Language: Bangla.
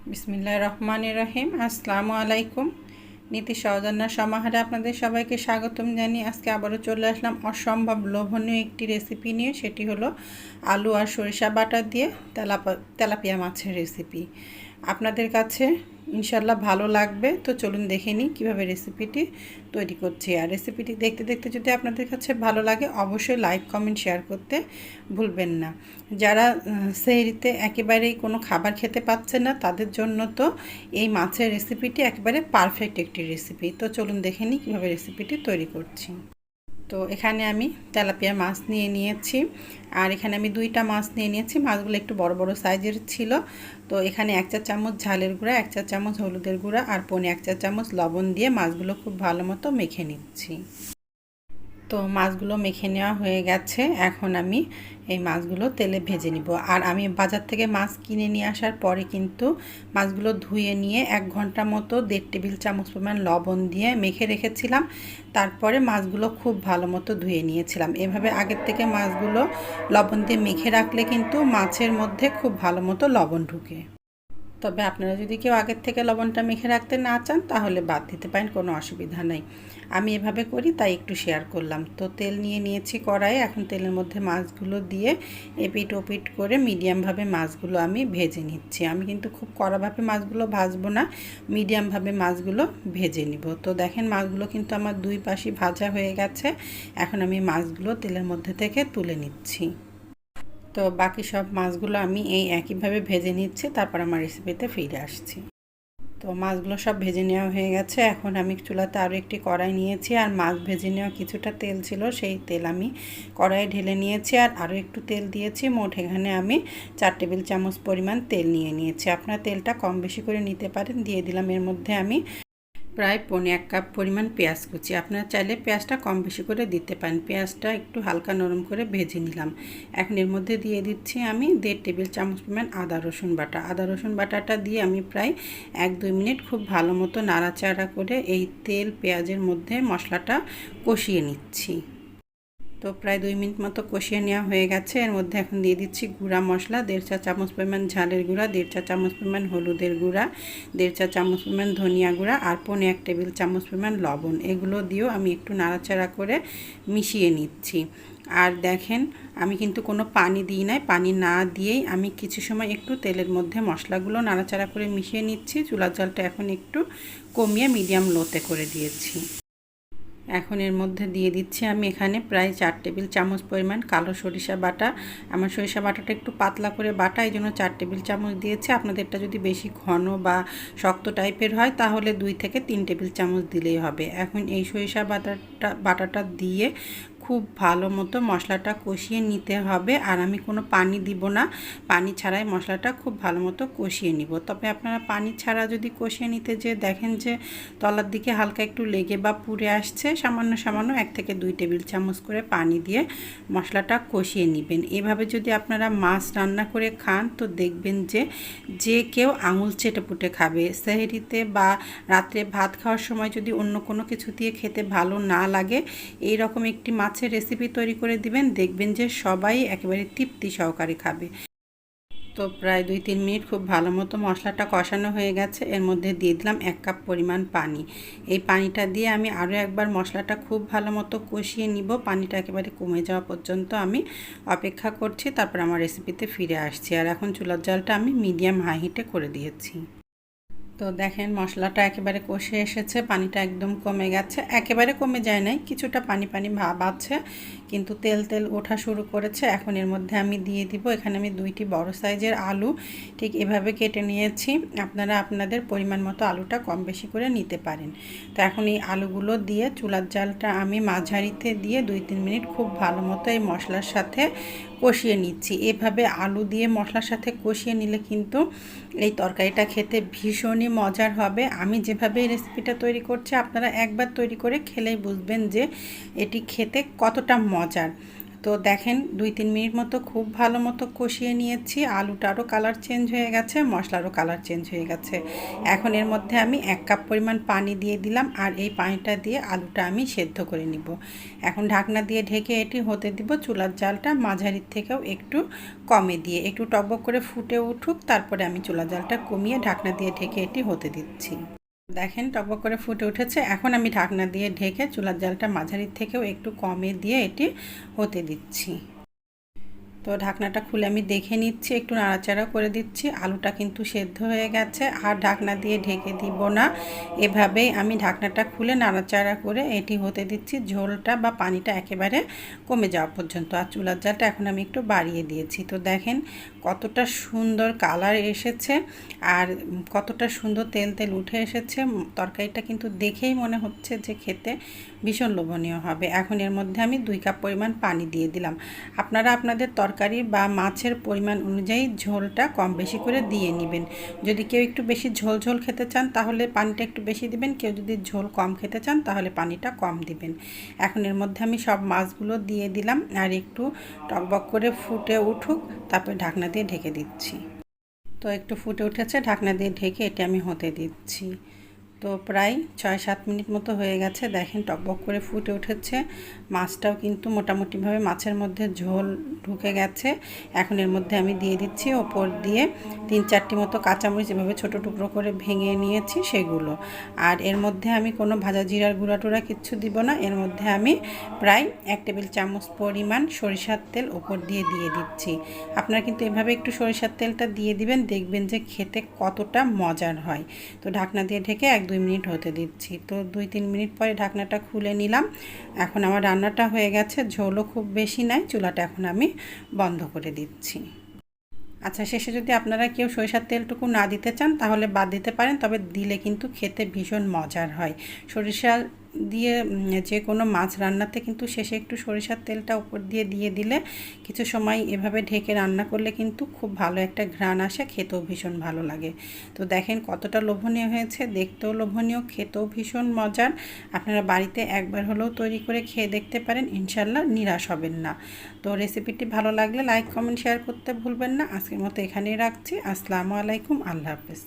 বিসমিল্লাহির রহমানির রহিম। আসসালামু আলাইকুম। নীতি সৌজন্যার সমাহারে আপনাদের সবাইকে স্বাগতম জানিয়ে আজকে আবারও চলে আসলাম অসম্ভব লোভনীয় একটি রেসিপি নিয়ে। সেটি হলো আলু আর সরিষা বাটা দিয়ে তেলাপিয়া মাছের রেসিপি। আপনাদের কাছে ইনশাল্লাহ ভালো লাগবে। তো চলুন দেখে নিই কীভাবে রেসিপিটি তৈরি করছি। আর রেসিপিটি দেখতে দেখতে যদি আপনাদের কাছে ভালো লাগে অবশ্যই লাইক কমেন্ট শেয়ার করতে ভুলবেন না। যারা সেহরিতে একেবারেই কোনো খাবার খেতে পাচ্ছে না তাদের জন্য তো এই মাছের রেসিপিটি একেবারে পারফেক্ট একটি রেসিপি। তো চলুন দেখে নিই কীভাবে রেসিপিটি তৈরি করছি। তো এখানে আমি তেলাপিয়া মাছ নিয়ে নিয়েছি, আর এখানে আমি 2টা মাছ নিয়ে নিয়েছি। মাছগুলো একটু বড় বড় সাইজের ছিল। তো এখানে 1 চা চামচ ঝালের গুঁড়া, 1 চা চামচ হলুদের গুঁড়া আর 1 চা চামচ লবণ দিয়ে মাছগুলো খুব ভালো মতো মেখে নিচ্ছি। তো মাছগুলো মেখে নেওয়া হয়ে গেছে। এখন আমি এই মাছগুলো তেলে ভেজে নিব। আর আমি বাজার থেকে মাছ কিনে নিয়ে আসার পরে কিন্তু মাছগুলো ধুয়ে নিয়ে 1 ঘন্টা মতো 1.5 টেবিল চামচ পরিমাণ লবণ দিয়ে মেখে রেখেছিলাম। তারপরে মাছগুলো খুব ভালো মতো ধুয়ে নিয়েছিলাম। এভাবে আগের থেকে মাছগুলো লবণ দিয়ে মেখে রাখলে কিন্তু মাছের মধ্যে খুব ভালো মতো লবণ ঢুকে। তবে আপনারা যদি কেউ আগের থেকে লবণটা মেখে রাখতে না চান তাহলে বাদ দিতে পারেন, কোনো অসুবিধা নেই। আমি এভাবে করি তাই একটু শেয়ার করলাম। তো তেল নিয়ে নিয়েছি কড়াইয়ে। এখন তেলের মধ্যে মাছগুলো দিয়ে এপিট ওপিট করে মিডিয়ামভাবে মাছগুলো আমি ভেজে নিচ্ছি। আমি কিন্তু খুব কড়াভাবে মাছগুলো ভাজবো না, মিডিয়ামভাবে মাছগুলো ভেজে নিব। তো দেখেন মাছগুলো কিন্তু আমার 2 পাশই ভাজা হয়ে গেছে। এখন আমি মাছগুলো তেলের মধ্যে থেকে তুলে নিচ্ছি। তো বাকি সব মাছগুলো আমি এই একইভাবে ভেজে নিচ্ছি, তারপর আমার রেসিপিতে ফিরে আসছি। তো মাছগুলো সব ভেজে নেওয়া হয়ে গেছে। এখন আমি চুলাতে আরও একটি কড়াই নিয়েছি, আর মাছ ভেজে নেওয়া কিছুটা তেল ছিল, সেই তেল আমি কড়াইয়ে ঢেলে নিয়েছি। আর আরও একটু তেল দিয়েছি। মোট এখানে আমি 4 টেবিল চামচ পরিমাণ তেল নিয়ে নিয়েছি। আপনারা তেলটা কম বেশি করে নিতে পারেন। দিয়ে দিলাম এর মধ্যে আমি প্রায় 1.25 কাপ পরিমাণ পেঁয়াজ কুচি। আপনারা চাইলে পেঁয়াজটা কম বেশি করে দিতে পারেন। পেঁয়াজটা একটু হালকা নরম করে ভেজে নিলাম। এখন এর মধ্যে দিয়ে দিচ্ছি আমি 1.5 টেবিল চামচ পরিমাণ আদা রসুন বাটা। আদা রসুন বাটাটা দিয়ে আমি প্রায় 1-2 মিনিট খুব ভালো মতো নাড়াচাড়া করে এই তেল পেঁয়াজের মধ্যে মশলাটা কষিয়ে নিচ্ছি। তো প্রায় 2 মিনিট মতো কষিয়ে নেওয়া হয়ে গেছে। এর মধ্যে এখন দিয়ে দিচ্ছি গুঁড়া মশলা, 1.5 চা চামচ পরিমাণ ঝালের গুঁড়া, 1.5 চা চামচ পরিমাণ হলুদের গুঁড়া, 1.5 চা চামচ পরিমাণ ধনিয়া গুঁড়া আর 1 টেবিল চামচ পরিমাণ লবণ। এগুলো দিয়েও আমি একটু নাড়াচাড়া করে মিশিয়ে নিচ্ছি। আর দেখেন আমি কিন্তু কোনো পানি দিই নাই। পানি না দিয়েই আমি কিছু সময় একটু তেলের মধ্যে মশলাগুলো নাড়াচাড়া করে মিশিয়ে নিচ্ছি। চুলার জালটা এখন একটু কমিয়ে মিডিয়াম লোতে করে দিয়েছি। এখন এর মধ্যে দিয়ে দিচ্ছি আমি এখানে প্রায় 4 টেবিল চামচ পরিমাণ কালো সরিষা বাটা। আমার সরিষা বাটাটা একটু পাতলা করে বাটা, এই জন্য 4 টেবিল চামচ দিয়েছি। আপনাদেরটা যদি বেশি ঘন বা শক্ত টাইপের হয় তাহলে 2 থেকে 3 টেবিল চামচ দিলেই হবে। এখন এই সরিষা বাটাটা দিয়ে খুব ভালো মতো মশলাটা কষিয়ে নিতে হবে। আর আমি কোনো পানি দিব না, পানি ছাড়াই মশলাটা খুব ভালো মতো কষিয়ে নিব। তবে আপনারা পানি ছাড়া যদি কষিয়ে নিতে যে দেখেন যে তলার দিকে হালকা একটু লেগে বা পুড়ে আসছে, সামান্য সামান্য 1 থেকে 2 টেবিল চামচ করে পানি দিয়ে মশলাটা কষিয়ে নেবেন। এভাবে যদি আপনারা মাছ রান্না করে খান তো দেখবেন যে কেউ আঙুল চেটেপুটে খাবে। সেহরিতে বা রাত্রে ভাত খাওয়ার সময় যদি অন্য কোনো কিছু দিয়ে খেতে ভালো না লাগে, এই রকম একটি মাছের রেসিপি তৈরি করে দিবেন, দেখবেন যে সবাই একেবারে তৃপ্তি সহকারে খাবে। তো প্রায় 2-3 মিনিট খুব ভালো মতো মশলাটা কষানো হয়ে গেছে। এর মধ্যে দিয়ে দিলাম 1 কাপ পরিমাণ পানি। এই পানিটা দিয়ে আমি আরও একবার মশলাটা খুব ভালো মতো কষিয়ে নিব। পানিটা একেবারে কমে যাওয়া পর্যন্ত আমি অপেক্ষা করছি, তারপর আমার রেসিপিতে ফিরে আসছি। আর এখন চুলার জালটা আমি মিডিয়াম হাই হিটে করে দিয়েছি। তো দেখেন মশলাটা একেবারে কষে এসেছে, পানিটা একদম কমে গেছে। একেবারে কমে যায় নাই, কিছুটা পানি পানি ভাব আছে, কিন্তু তেল তেল ওঠা শুরু করেছে। এখন এর মধ্যে আমি দিয়ে দিব, এখানে আমি 2টি বড় সাইজের আলু ঠিক এভাবে কেটে নিয়েছি। আপনারা আপনাদের পরিমাণ মতো আলুটা কম বেশি করে নিতে পারেন। তো এখন এই আলুগুলো দিয়ে চুলার জালটা আমি মাঝারিতে দিয়ে 2-3 মিনিট খুব ভালো মতো এই মশলার সাথে কষিয়ে নিচ্ছি। এভাবে আলু দিয়ে মশলার সাথে কষিয়ে নিলে কিন্তু এই তরকারিটা খেতে ভীষণই মজার হবে। আমি যেভাবে এই রেসিপিটা তৈরি করছি আপনারা একবার তৈরি করে খেলেই বুঝবেন যে এটি খেতে কতটা মজার। তো দেখেন 2-3 মিনিট মতো খুব ভালো মতো কষিয়ে নিয়েছি। আলুটারও কালার চেঞ্জ হয়ে গেছে, মশলারও কালার চেঞ্জ হয়ে গেছে। এখন এর মধ্যে আমি 1 কাপ পরিমাণ পানি দিয়ে দিলাম, আর এই পানিটা দিয়ে আলুটা আমি সেদ্ধ করে নিব। এখন ঢাকনা দিয়ে ঢেকে এটি হতে দিব। চুলার জালটা মাঝারির থেকেও একটু কমে দিয়ে একটু টকবক করে ফুটে উঠুক, তারপরে আমি চুলার জালটা কমিয়ে ঢাকনা দিয়ে ঢেকে এটি হতে দিচ্ছি। দেখেন টকবক করে ফুটে উঠেছে। এখন আমি ঢাকনা দিয়ে ঢেকে চুলার জালটা মাঝারির থেকেও একটু কমে দিয়ে এটি হতে দিচ্ছি। তো ঢাকনাটা খুলে আমি দেখে নিচ্ছি, একটু নাড়াচাড়া করে দিচ্ছি। আলুটা কিন্তু সেদ্ধ হয়ে গেছে, আর ঢাকনা দিয়ে ঢেকে দিব না। এভাবেই আমি ঢাকনাটা খুলে নাড়াচাড়া করে এটি হতে দিচ্ছি, ঝোলটা বা পানিটা একেবারে কমে যাওয়া পর্যন্ত। আর চুলার জালটা এখন আমি একটু বাড়িয়ে দিয়েছি। তো দেখেন কতটা সুন্দর কালার এসেছে আর কতটা সুন্দর তেল তেল উঠে এসেছে। তরকারিটা কিন্তু দেখেই মনে হচ্ছে যে খেতে ভীষণ লোভনীয় হবে। এখন এর মধ্যে আমি 2 কাপ পরিমাণ পানি দিয়ে দিলাম। আপনারা আপনাদের তরকারি বা মাছের পরিমাণ অনুযায়ী ঝোলটা কম বেশি করে দিয়ে নেবেন। যদি কেউ একটু বেশি ঝোল ঝোল খেতে চান তাহলে পানিটা একটু বেশি দিবেন, কেউ যদি ঝোল কম খেতে চান তাহলে পানিটা কম দিবেন। এখন এর মধ্যে আমি সব মাছগুলো দিয়ে দিলাম, আর একটু টকবক করে ফুটে উঠুক, তারপর ঢাকনা দিয়ে ঢেকে দিচ্ছি। তো একটু ফুটে উঠেছে, ঢাকনা দিয়ে ঢেকে এটি আমি হতে দিচ্ছি। তো প্রায় 6-7 মিনিট মতো হয়ে গেছে। দেখেন টকবক করে ফুটে উঠেছে, মাছটাও কিন্তু মোটামুটিভাবে মাছের মধ্যে ঝোল ঢুকে গেছে। এখন এর মধ্যে আমি দিয়ে দিচ্ছি ওপর দিয়ে 3-4টি মতো কাঁচামরিচ এভাবে ছোটো টুকরো করে ভেঙে নিয়েছি সেগুলো। আর এর মধ্যে আমি কোনো ভাজা জিরার গুঁড়া টুড়া কিচ্ছু দিব না। এর মধ্যে আমি প্রায় 1 টেবিল চামচ পরিমাণ সরিষার তেল ওপর দিয়ে দিচ্ছি। আপনারা কিন্তু এভাবে একটু সরিষার তেলটা দিয়ে দিবেন, দেখবেন যে খেতে কতটা মজার হয়। তো ঢাকনা দিয়ে ঢেকে 1-2 মিনিট হতে দিচ্ছি। তো 2-3 মিনিট পরে ঢাকনাটা খুলে নিলাম। এখন আমার রান্নাটা হয়ে গেছে, ঝোলও খুব বেশি নাই। চুলাটা এখন আমি বন্ধ করে দিচ্ছি। আচ্ছা, শেষে যদি আপনারা কেউ সরিষার তেলটুকু না দিতে চান তাহলে বাদ দিতে পারেন, তবে দিলে কিন্তু খেতে ভীষণ মজার হয়। সরিষা দিয়ে যে কোনো মাছ রান্নাতে কিন্তু শেষে একটু সরিষার তেলটা উপর দিয়ে দিলে কিছু সময় এভাবে ঢেকে রান্না করলে কিন্তু খুব ভালো একটা ঘ্রাণ আসে, খেতেও ভীষণ ভালো লাগে। তো দেখেন কতটা লোভনীয় হয়েছে, দেখতেও লোভনীয়, খেতেও ভীষণ মজার। আপনারা বাড়িতে একবার হলেও তৈরি করে খেয়ে দেখতে পারেন, ইনশাল্লাহ নিরাশ হবেন না। তো রেসিপিটি ভালো লাগলে লাইক কমেন্ট শেয়ার করতে ভুলবেন না। আজকের মতো এখানেই রাখছি। আসসালামু আলাইকুম, আল্লাহ হাফেজ।